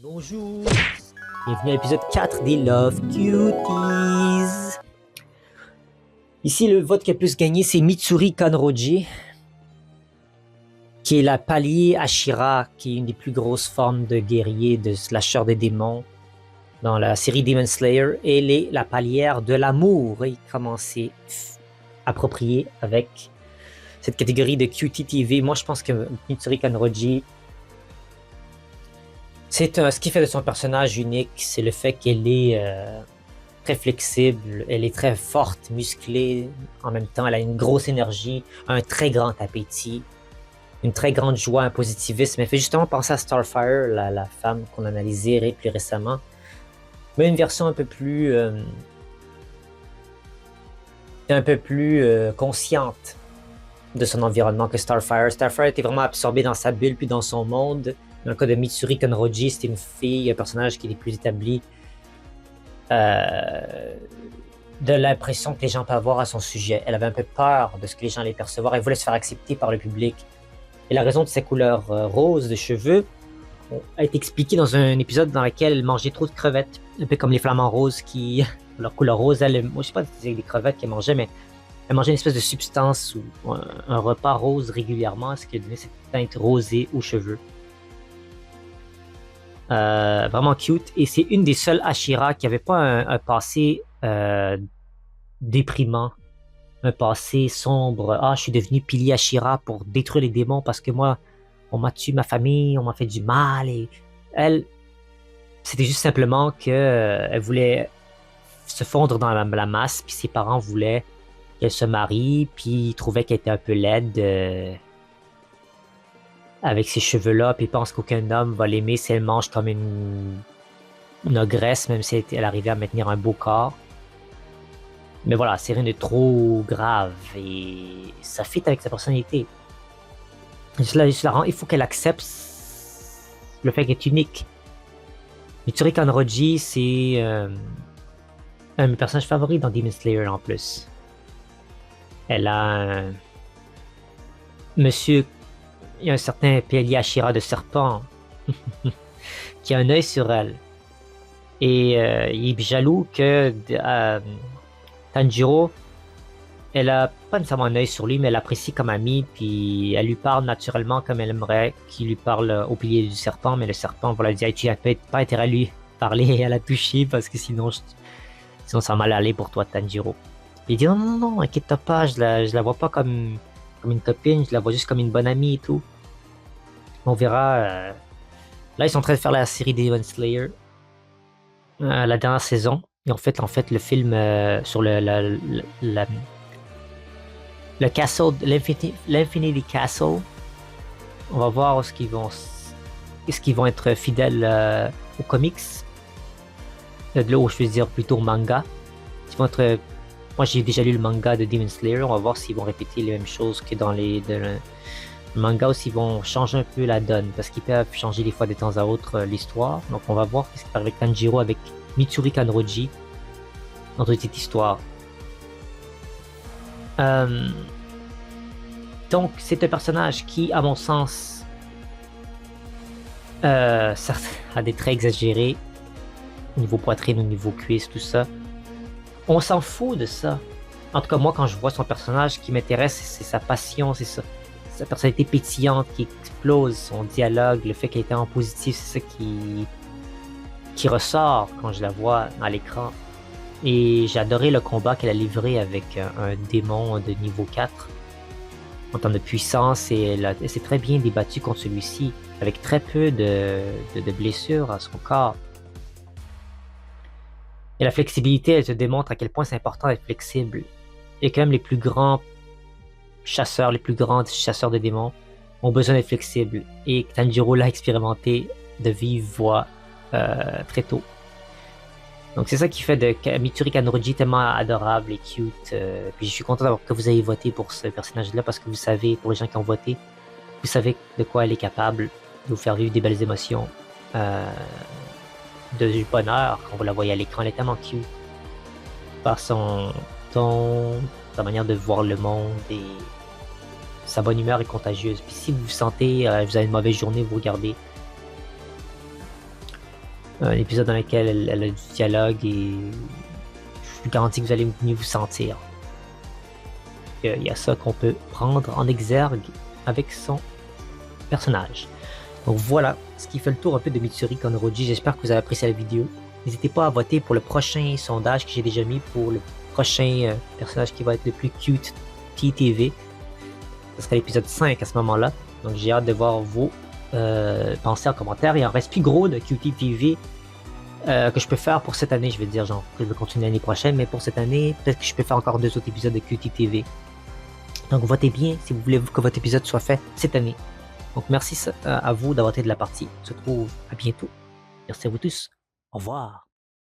Bonjour, bienvenue à l'épisode 4 des Love Cuties. Ici, le vote qui a le plus gagné, c'est Mitsuri Kanroji, qui est la palier Ashira, qui est une des plus grosses formes de guerrier, de slasher de démons dans la série Demon Slayer. Elle est la palière de l'amour, et comment c'est approprié avec cette catégorie de Cutie TV. Moi, je pense que Mitsuri Kanroji, ce qui fait de son personnage unique, c'est le fait qu'elle est très flexible, elle est très forte, musclée, en même temps, elle a une grosse énergie, un très grand appétit, une très grande joie, un positivisme. Elle fait justement penser à Starfire, la femme qu'on a analysée plus récemment, mais une version un peu plus consciente de son environnement que Starfire. Starfire était vraiment absorbée dans sa bulle puis dans son monde. Dans le cas de Mitsuri Kanroji, c'était une fille, un personnage qui est plus établi de l'impression que les gens peuvent avoir à son sujet. Elle avait un peu peur de ce que les gens allaient percevoir. Elle voulait se faire accepter par le public. Et la raison de sa couleur rose de cheveux a été expliquée dans un épisode dans lequel elle mangeait trop de crevettes. Un peu comme les flamants roses qui... leur couleur rose, moi je sais pas si c'était des crevettes qu'elle mangeait, mais elle mangeait une espèce de substance ou un repas rose régulièrement, ce qui a donné cette teinte rosée aux cheveux. Vraiment cute, et c'est une des seules Ashira qui avait pas un passé déprimant, un passé sombre. Je suis devenu pilier Ashira pour détruire les démons parce que moi, on m'a tué ma famille, on m'a fait du mal. Et elle, c'était juste simplement que elle voulait se fondre dans la masse, puis ses parents voulaient qu'elle se marie, puis ils trouvaient qu'elle était un peu laide. Avec ces cheveux-là, puis pense qu'aucun homme va l'aimer si elle mange comme une ogresse, même si elle arrivait à maintenir un beau corps. Mais voilà, c'est rien de trop grave, et ça fit avec sa personnalité. Il faut qu'elle accepte le fait qu'elle est unique. Mitsuri Kanroji, c'est un de mes personnages favoris dans Demon Slayer en plus. Elle a un... Monsieur... Il y a un certain pilier Ashira de serpent qui a un œil sur elle. Et il est jaloux que Tanjiro, elle a pas nécessairement un œil sur lui, mais elle l'apprécie comme amie, puis elle lui parle naturellement comme elle aimerait qu'il lui parle au pilier du serpent, mais le serpent va lui dire tu n'as pas intérêt à lui parler et à la toucher parce que sinon ça va mal aller pour toi, Tanjiro. Et il dit non, inquiète pas, je la vois pas comme une copine, je la vois juste comme une bonne amie et tout. On verra. Là, ils sont en train de faire la série Demon Slayer, la dernière saison. Et en fait le film sur le castle, l'Infinity Castle. On va voir est-ce qu'ils vont être fidèles aux comics. De là où je veux dire plutôt au manga. Ils vont être... Moi, j'ai déjà lu le manga de Demon Slayer. On va voir s'ils vont répéter les mêmes choses que dans le manga, ou s'ils vont changer un peu la donne, parce qu'ils peuvent changer des fois de temps à autre l'histoire. Donc, on va voir ce qui se passe avec Tanjiro, avec Mitsuri Kanroji dans toute cette histoire. Donc, c'est un personnage qui, à mon sens, certes, a des traits exagérés au niveau poitrine, au niveau cuisse, tout ça. On s'en fout de ça. En tout cas, moi, quand je vois son personnage, ce qui m'intéresse, c'est sa passion, c'est ça. Sa personnalité pétillante qui explose, son dialogue, le fait qu'elle était en positif, c'est ça qui ressort quand je la vois à l'écran. Et j'ai adoré le combat qu'elle a livré avec un démon de niveau 4 en termes de puissance, et elle s'est très bien débattue contre celui-ci, avec très peu de blessures à son corps. Et la flexibilité, elle te démontre à quel point c'est important d'être flexible. Et quand même, les plus grands chasseurs de démons ont besoin d'être flexibles. Et Tanjiro l'a expérimenté de vive voix très tôt. Donc c'est ça qui fait de Mitsuri Kanroji tellement adorable et cute. Puis je suis content que vous ayez voté pour ce personnage-là, parce que vous savez, pour les gens qui ont voté, vous savez de quoi elle est capable, de vous faire vivre des belles émotions. De bonheur quand vous la voyez à l'écran. Elle est tellement cute par son ton, sa manière de voir le monde, et sa bonne humeur est contagieuse. Puis si vous vous sentez, vous avez une mauvaise journée, vous regardez Un épisode dans lequel elle a du dialogue et je vous garantis que vous allez mieux vous sentir. Il y a ça qu'on peut prendre en exergue avec son personnage. Donc voilà ce qui fait le tour un peu de Mitsuri Konroji. J'espère que vous avez apprécié la vidéo. N'hésitez pas à voter pour le prochain sondage que j'ai déjà mis pour le prochain personnage qui va être le plus cute TTV. Ce sera l'épisode 5 à ce moment-là. Donc j'ai hâte de voir vos pensées en commentaire. Il en reste plus gros de QTTV que je peux faire pour cette année. Je vais dire, genre, que je vais continuer l'année prochaine, mais pour cette année, peut-être que je peux faire encore 2 autres épisodes de QTTV. Donc votez bien si vous voulez que votre épisode soit fait cette année. Donc merci à vous d'avoir été de la partie. On se retrouve à bientôt. Merci à vous tous. Au revoir.